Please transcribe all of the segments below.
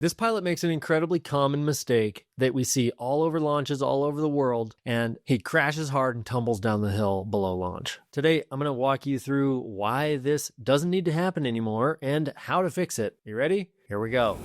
This pilot makes an incredibly common mistake that we see all over launches all over the world, and he crashes hard and tumbles down the hill below launch. Today, I'm going to walk you through why this doesn't need to happen anymore and how to fix it. You ready? Here we go.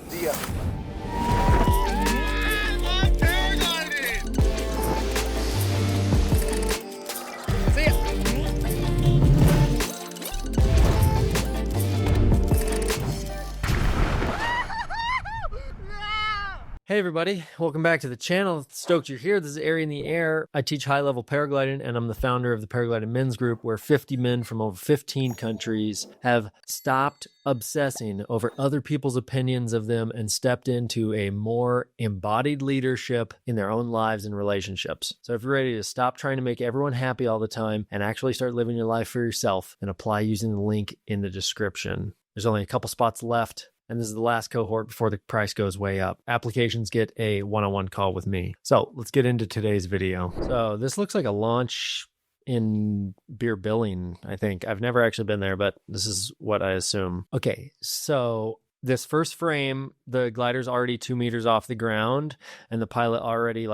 Hey everybody, welcome back to the channel. Stoked you're here. This is Ari in the Air. I teach high-level paragliding, and I'm the founder of the Paragliding Men's Group, where 50 men from over 15 countries have stopped obsessing over other people's opinions of them and stepped into a more embodied leadership in their own lives and relationships. So if you're ready to stop trying to make everyone happy all the time and actually start living your life for yourself, then apply using the link in the description. There's only a couple spots left, and this is the last cohort before the price goes way up. Applications get a one-on-one call with me. So let's get into today's video. So this looks like a launch in Beer Billing, I think. I've never actually been there, but this is what I assume. Okay, so this first frame, the glider's already 2 meters off the ground, and the pilot already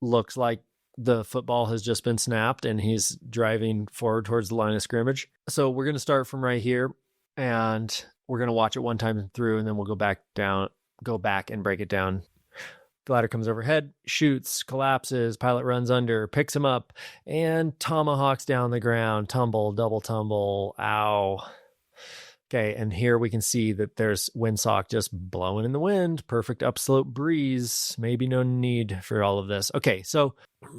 looks like the football has just been snapped and he's driving forward towards the line of scrimmage. So we're going to start from right here, and we're going to watch it one time through, and then we'll go back and break it down. Glider comes overhead, shoots, collapses, pilot runs under, picks him up, and tomahawks down the ground. Tumble, double tumble, ow. Okay, and here we can see that there's windsock just blowing in the wind. Perfect upslope breeze. Maybe no need for all of this. Okay, so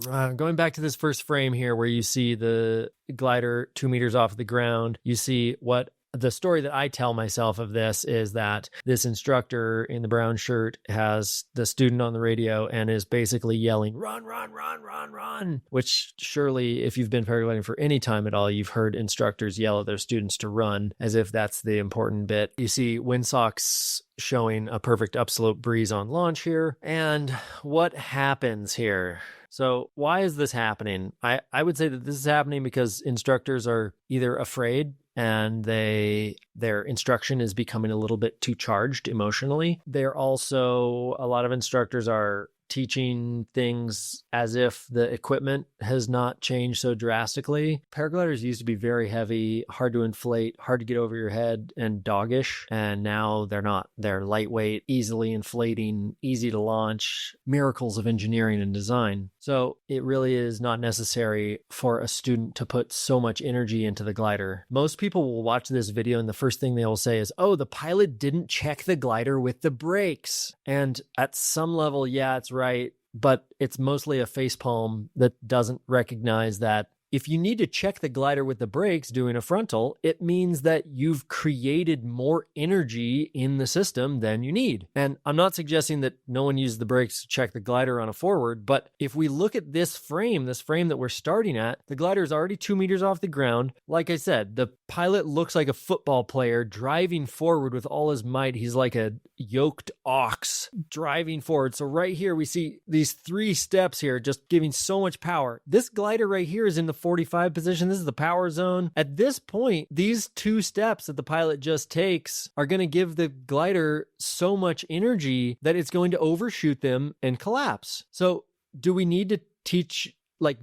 going back to this first frame here where you see the glider 2 meters off the ground, you see what the story that I tell myself of this is that this instructor in the brown shirt has the student on the radio and is basically yelling, "Run, run, run, run, run," which surely, if you've been paragliding for any time at all, you've heard instructors yell at their students to run as if that's the important bit. You see windsocks showing a perfect upslope breeze on launch here. And what happens here? So why is this happening? I would say that this is happening because instructors are either afraid and their instruction is becoming a little bit too charged emotionally. They're also, a lot of instructors are teaching things as if the equipment has not changed so drastically. Paragliders used to be very heavy, hard to inflate, hard to get over your head, and doggish. And now they're not. They're lightweight, easily inflating, easy to launch, miracles of engineering and design. So it really is not necessary for a student to put so much energy into the glider. Most people will watch this video and the first thing they will say is, "Oh, the pilot didn't check the glider with the brakes." And at some level, yeah, it's right, but it's mostly a facepalm that doesn't recognize that if you need to check the glider with the brakes doing a frontal, it means that you've created more energy in the system than you need. And I'm not suggesting that no one uses the brakes to check the glider on a forward, but if we look at this frame that we're starting at, the glider is already 2 meters off the ground. Like I said, the pilot looks like a football player driving forward with all his might. He's like a yoked ox driving forward. So right here, we see these 3 steps here, just giving so much power. This glider right here is in the 45 position. This is the power zone. At this point, these 2 steps that the pilot just takes are going to give the glider so much energy that it's going to overshoot them and collapse. So do we need to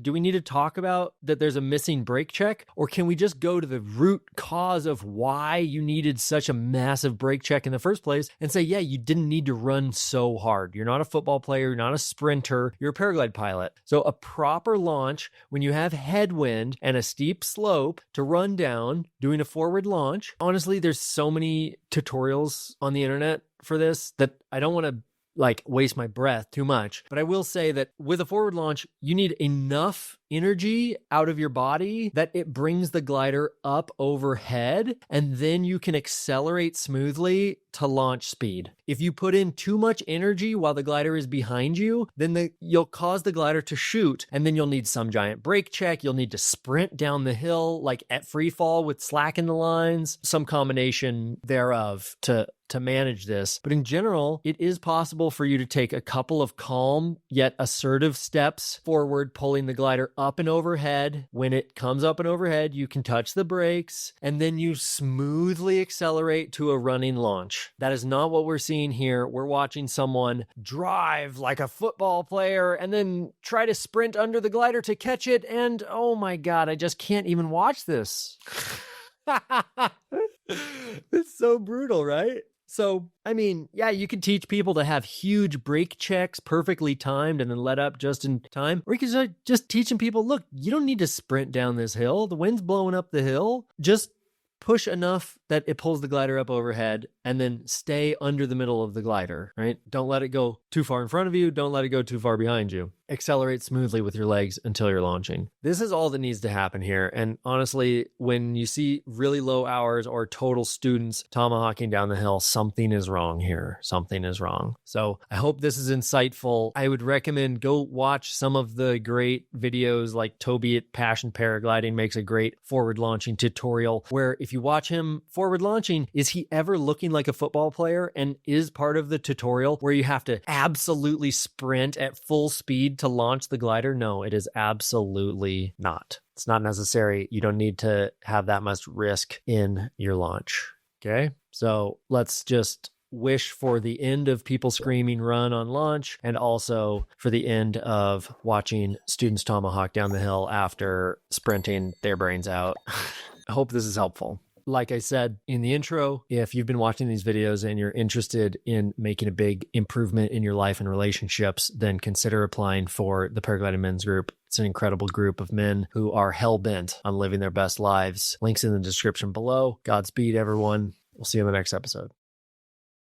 do we need to talk about that there's a missing brake check? Or can we just go to the root cause of why you needed such a massive brake check in the first place and say, yeah, you didn't need to run so hard. You're not a football player. You're not a sprinter. You're a paraglide pilot. So a proper launch, when you have headwind and a steep slope to run down, doing a forward launch. Honestly, there's so many tutorials on the internet for this that I don't want to waste my breath too much. But I will say that with a forward launch, you need enough energy out of your body that it brings the glider up overhead, and then you can accelerate smoothly to launch speed. If you put in too much energy while the glider is behind you, then you'll cause the glider to shoot, and then you'll need some giant brake check. You'll need to sprint down the hill like at free fall with slack in the lines, some combination thereof to to manage this. But in general, it is possible for you to take a couple of calm yet assertive steps forward, pulling the glider up and overhead. When it comes up and overhead, you can touch the brakes and then you smoothly accelerate to a running launch. That is not what we're seeing here. We're watching someone drive like a football player and then try to sprint under the glider to catch it. And oh my God, I just can't even watch this. It's so brutal, right? So, I mean, yeah, you can teach people to have huge brake checks perfectly timed and then let up just in time. Or you can start just teaching people, look, you don't need to sprint down this hill. The wind's blowing up the hill. Just push enough that it pulls the glider up overhead and then stay under the middle of the glider, right? Don't let it go too far in front of you. Don't let it go too far behind you. Accelerate smoothly with your legs until you're launching. This is all that needs to happen here. And honestly, when you see really low hours or total students tomahawking down the hill, something is wrong here. Something is wrong. So I hope this is insightful. I would recommend go watch some of the great videos, like Toby at Passion Paragliding makes a great forward launching tutorial where if you watch him forward launching, is he ever looking like a football player? And is part of the tutorial where you have to absolutely sprint at full speed to launch the glider? No, it is absolutely not. It's not necessary. You don't need to have that much risk in your launch. Okay, so let's just wish for the end of people screaming run on launch and also for the end of watching students tomahawk down the hill after sprinting their brains out. I hope this is helpful. Like I said in the intro, if you've been watching these videos and you're interested in making a big improvement in your life and relationships, then consider applying for the Paragliding Men's Group. It's an incredible group of men who are hell-bent on living their best lives. Links in the description below. Godspeed, everyone. We'll see you in the next episode.